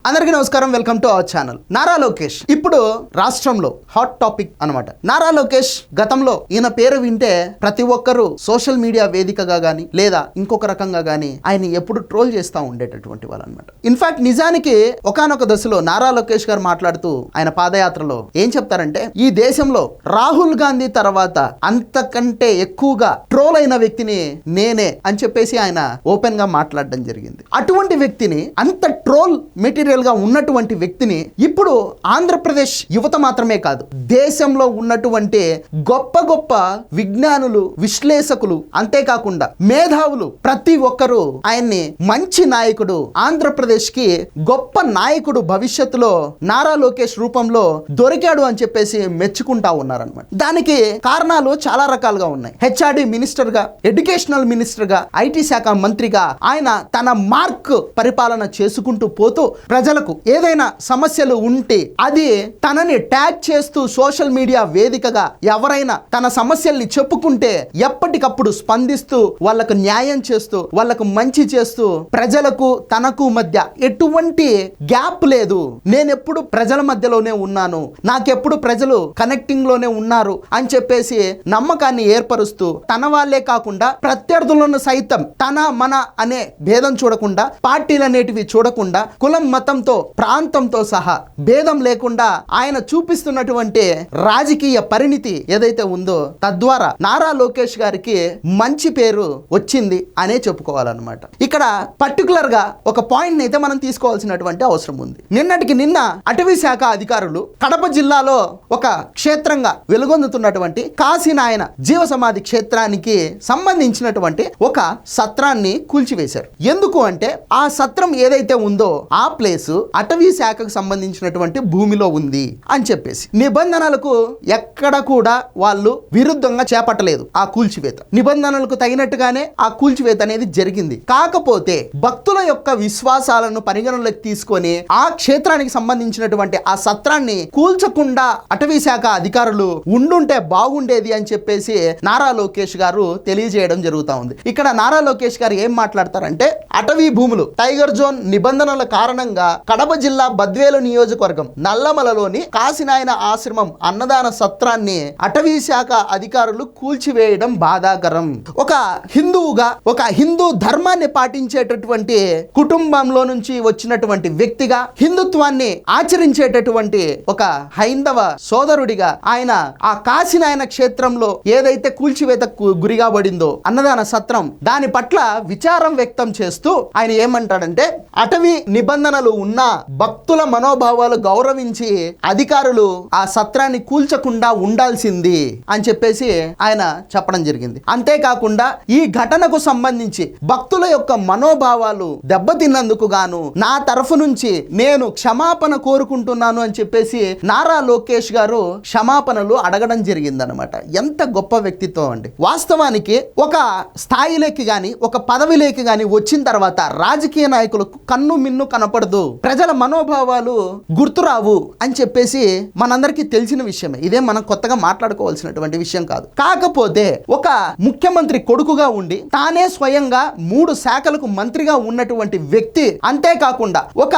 అందరికీ నమస్కారం, welcome to our channel. Nara Lokesh ఇప్పుడు రాష్ట్రంలో హాట్ టాపిక్ అన్నమాట. నారా లోకేష్ గతంలో ఈయన పేరు వింటే ప్రతి ఒక్కరూ సోషల్ మీడియా వేదికగా గానీ లేదా ఇంకొక రకంగా గానీ ఆయన ఎప్పుడు ట్రోల్ చేస్తూ ఉండేటటువంటి వాళ్ళు అనమాట. ఇన్ఫాక్ట్ నిజానికి ఒకానొక దశలో నారా లోకేష్ గారు మాట్లాడుతూ ఆయన పాదయాత్రలో ఏం చెప్తారంటే, ఈ దేశంలో రాహుల్ గాంధీ తర్వాత అంతకంటే ఎక్కువగా ట్రోల్ అయిన వ్యక్తిని నేనే అని చెప్పేసి ఆయన ఓపెన్ గా మాట్లాడడం జరిగింది. అటువంటి వ్యక్తిని, అంత ట్రోల్ మెటీరియల్ గా ఉన్నటువంటి వ్యక్తిని ఇప్పుడు ఆంధ్రప్రదేశ్ యువత మాత్రమే కాదు, దేశంలో ఉన్నటువంటి గొప్ప గొప్ప విజ్ఞానులు, విశ్లేషకులు, అంతేకాకుండా మేధావులు ప్రతి ఒక్కరూ ఆయన్ని మంచి నాయకుడు, ఆంధ్రప్రదేశ్ కి గొప్ప నాయకుడు భవిష్యత్తులో నారా లోకేష్ రూపంలో దొరికాడు అని చెప్పేసి మెచ్చుకుంటా ఉన్నారనమాట. దానికి కారణాలు చాలా రకాలుగా ఉన్నాయి. హెచ్ఆర్డి మినిస్టర్ గా, ఎడ్యుకేషనల్ మినిస్టర్ గా, ఐటీ శాఖ మంత్రిగా ఆయన తన మార్క్ పరిపాలన చేసుకుంటూ పోతూ ప్రజలకు ఏదైనా సమస్యలు ఉంటే అది తనని ట్యాగ్ చేస్తూ సోషల్ మీడియా వేదికగా ఎవరైనా తన సమస్యల్ని చెప్పుకుంటే ఎప్పటికప్పుడు స్పందిస్తూ వాళ్ళకు న్యాయం చేస్తూ వాళ్ళకు మంచి చేస్తూ ప్రజలకు తనకు మధ్య ఎటువంటి గ్యాప్ లేదు, నేనెప్పుడు ప్రజల మధ్యలోనే ఉన్నాను, నాకెప్పుడు ప్రజలు కనెక్టింగ్ లోనే ఉన్నారు అని చెప్పేసి నమ్మకాన్ని ఏర్పరుస్తూ తన వాళ్ళే కాకుండా ప్రత్యర్థులను సైతం తన మన అనే భేదం చూడకుండా, పార్టీలనేటివి చూడకుండా, కులం మతంతో ప్రాంతంతో సహా భేదం లేకుండా ఆయన చూపిస్తున్నటువంటి రాజకీయ పరిణితి ఏదైతే ఉందో తద్వారా నారా లోకేష్ గారికి మంచి పేరు వచ్చింది అనే చెప్పుకోవాలన్నమాట. ఇక్కడ పర్టికులర్ గా ఒక పాయింట్ అయితే మనం తీసుకోవాల్సినటువంటి అవసరం ఉంది. నిన్నటికి నిన్న అటవీ శాఖ అధికారులు కడప జిల్లాలో ఒక క్షేత్రంగా వెలుగొందుతున్నటువంటి కాశీనాయన జీవ సమాధి క్షేత్రానికి సంబంధించినటువంటి ఒక సత్రాన్ని కూల్చివేశారు. ఎందుకు అంటే ఆ సత్రం ఏదైతే ఉందో ఆ ప్లేస్ అటవీ శాఖకు సంబంధించినటువంటి భూమిలో ఉంది అని చెప్పేసి నిబంధనలకు ఎక్కడ కూడా వాళ్ళు విరుద్ధంగా చేపట్టలేదు. ఆ కూల్చివేత నిబంధనలకు తగినట్టుగానే ఆ కూల్చివేత అనేది జరిగింది. కాకపోతే భక్తుల యొక్క విశ్వాసాలను పరిగణలోకి తీసుకొని ఆ క్షేత్రానికి సంబంధించినటువంటి ఆ సత్రాన్ని కూల్చకుండా అటవీ శాఖ అధికారులు ఉండుంటే బాగుండేది అని చెప్పేసి నారా లోకేష్ గారు తెలియజేయడం జరుగుతా ఉంది. ఇక్కడ నారా లోకేష్ గారు ఏం మాట్లాడతారంటే, అటవీ భూములు టైగర్ జోన్ నిబంధనల కారణంగా కడప జిల్లా బద్వేలు నియోజకవర్గం నల్లమలలోని కాశీనాయన ఆశ్రమం అన్నదాన సత్రాన్ని అటవీ శాఖ అధికారులు కూల్చివేయడం బాధాకరం. ఒక హిందువుగా, ఒక హిందూ ధర్మాన్ని పాటించేటటువంటి కుటుంబంలో నుంచి వచ్చినటువంటి వ్యక్తిగా, హిందుత్వాన్ని ఆచరించేటటువంటి ఒక హైందవ సోదరుడిగా ఆయన ఆ కాశీనాయన క్షేత్రంలో ఏదైతే కూల్చివేతకు గురిగాబడిందో అన్నదాన సత్రం, దాని పట్ల విచారం వ్యక్తం చేస్తూ ఆయన ఏమంటాడంటే, అటవీ నిబంధనలు ఉన్నా భక్తుల మనోభావాలు గౌరవించి అధికారులు ఆ సత్రాన్ని కూల్చకుండా ఉండాల్సింది అని చెప్పేసి ఆయన చెప్పడం జరిగింది. అంతేకాకుండా ఈ ఘటనకు సంబంధించి భక్తుల యొక్క మనోభావాలు దెబ్బతిన్నందుకు గాను నా తరఫు నుంచి నేను క్షమాపణ కోరుకుంటున్నాను అని చెప్పేసి నారా లోకేష్ గారు క్షమాపణలు అడగడం జరిగిందనమాట. ఎంత గొప్ప వ్యక్తిత్వం అండి. వాస్తవానికి ఒక స్థాయిలోకి గాని, ఒక పదవిలోకి గాని వచ్చిన తర్వాత రాజకీయ నాయకులకు కన్ను మిన్ను కనపడదు, ప్రజల మనోభావాలు గుర్తురావు అని చెప్పేసి మనందరికీ తెలిసిన విషయమే. ఇదే మనం కొత్తగా మాట్లాడుకోవాల్సినటువంటి విషయం కాదు. కాకపోతే ఒక ముఖ్యమంత్రి కొడుకుగా ఉండి తానే స్వయంగా 3 శాఖలకు మంత్రిగా ఉన్నటువంటి వ్యక్తి, అంతేకాకుండా ఒక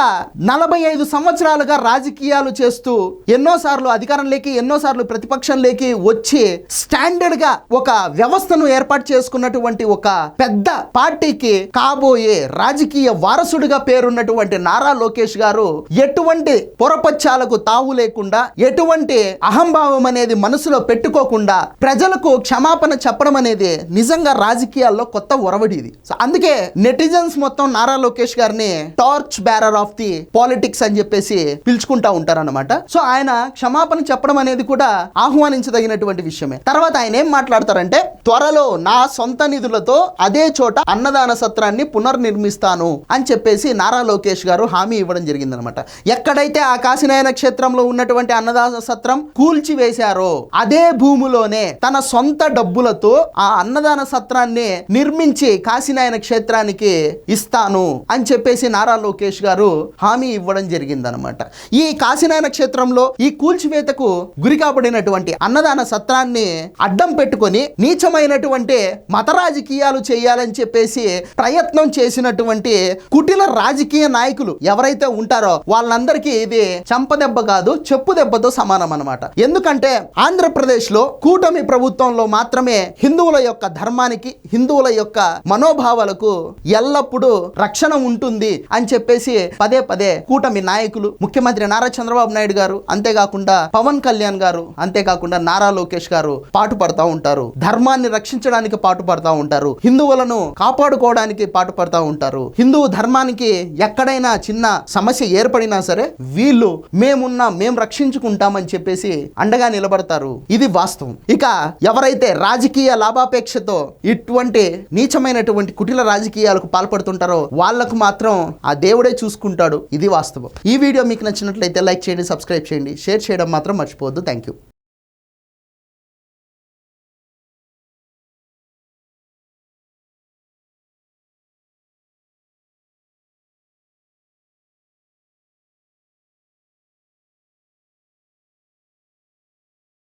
45 సంవత్సరాలుగా రాజకీయాలు చేస్తూ ఎన్నోసార్లు అధికారంలోకి, ఎన్నోసార్లు ప్రతిపక్షంలోకి వచ్చి స్టాండర్డ్ గా ఒక వ్యవస్థను ఏర్పాటు చేసుకున్నటువంటి ఒక పెద్ద పార్టీకి కాబోయే రాజకీయ వారసుడిగా పేరున్నటువంటి నారా లోకేష్ గారు ఎటువంటి పొరపచ్చాలకు తావు లేకుండా, ఎటువంటి అహంభావం అనేది మనసులో పెట్టుకోకుండా ప్రజలకు క్షమాపణ చెప్పడం అనేది నిజంగా రాజకీయాల్లో కొత్త ఒరవడి ఇది. సో అందుకే నెటిజన్స్ మొత్తం నారా లోకేష్ గారిని torch bearer of the politics అని చెప్పేసి పిలుచుకుంటా ఉంటారన్నమాట. సో ఆయన క్షమాపణ చెప్పడం అనేది కూడా ఆహ్వానించదగినటువంటి విషయమే. తర్వాత ఆయన ఏం మాట్లాడతారంటే, త్వరలో నా సొంత నిధులతో అదే చోట అన్నదాన సత్రాన్ని పునర్నిర్మిస్తాను అని చెప్పేసి నారా లోకేష్ గారు హామీ ఇవ్వడం జరిగిందనమాట. ఎక్కడైతే ఆ కాశీనాయన క్షేత్రంలో ఉన్నటువంటి అన్నదాన సత్రం కూల్చివేశారో అదే భూమిలోనే తన సొంత డబ్బులతో ఆ అన్నదాన సత్రాన్ని నిర్మించి కాశీనాయన క్షేత్రానికి ఇస్తాను అని చెప్పేసి నారా లోకేష్ గారు హామీ ఇవ్వడం జరిగిందనమాట. ఈ కాశీనాయన క్షేత్రంలో ఈ కూల్చివేతకు గురి కాబడినటువంటి అన్నదాన సత్రాన్ని అడ్డం పెట్టుకొని నీచమైనటువంటి మత రాజకీయాలు చేయాలని చెప్పేసి ప్రయత్నం చేసినటువంటి కుటిల రాజకీయ నాయకులు ఎవరైతే ఎవరైతే ఉంటారో వాళ్ళందరికీ ఇది చంపదెబ్బ కాదు, చెప్పు దెబ్బతో సమానం అన్నమాట. ఎందుకంటే ఆంధ్రప్రదేశ్ లో కూటమి ప్రభుత్వంలో మాత్రమే హిందువుల యొక్క ధర్మానికి, హిందువుల యొక్క మనోభావాలకు ఎల్లప్పుడూ రక్షణ ఉంటుంది అని చెప్పేసి పదే పదే కూటమి నాయకులు, ముఖ్యమంత్రి నారా చంద్రబాబు నాయుడు గారు, అంతేకాకుండా పవన్ కళ్యాణ్ గారు, అంతేకాకుండా నారా లోకేష్ గారు పాటుపడతా ఉంటారు. ధర్మాన్ని రక్షించడానికి పాటుపడతా ఉంటారు, హిందువులను కాపాడుకోవడానికి పాటుపడతా ఉంటారు. హిందూ ధర్మానికి ఎక్కడైనా చిన్న సమస్య ఏర్పడినా సరే వీళ్ళు మేము రక్షించుకుంటామని చెప్పేసి అండగా నిలబడతారు. ఇది వాస్తవం. ఇక ఎవరైతే రాజకీయ లాభాపేక్షతో ఇటువంటి నీచమైనటువంటి కుటిల రాజకీయాలకు పాల్పడుతుంటారో వాళ్లకు మాత్రం ఆ దేవుడే చూసుకుంటాడు. ఇది వాస్తవం. ఈ వీడియో మీకు నచ్చినట్లయితే లైక్ చేయండి, సబ్స్క్రైబ్ చేయండి, షేర్ చేయడం మాత్రం మర్చిపోవద్దు. Thank you.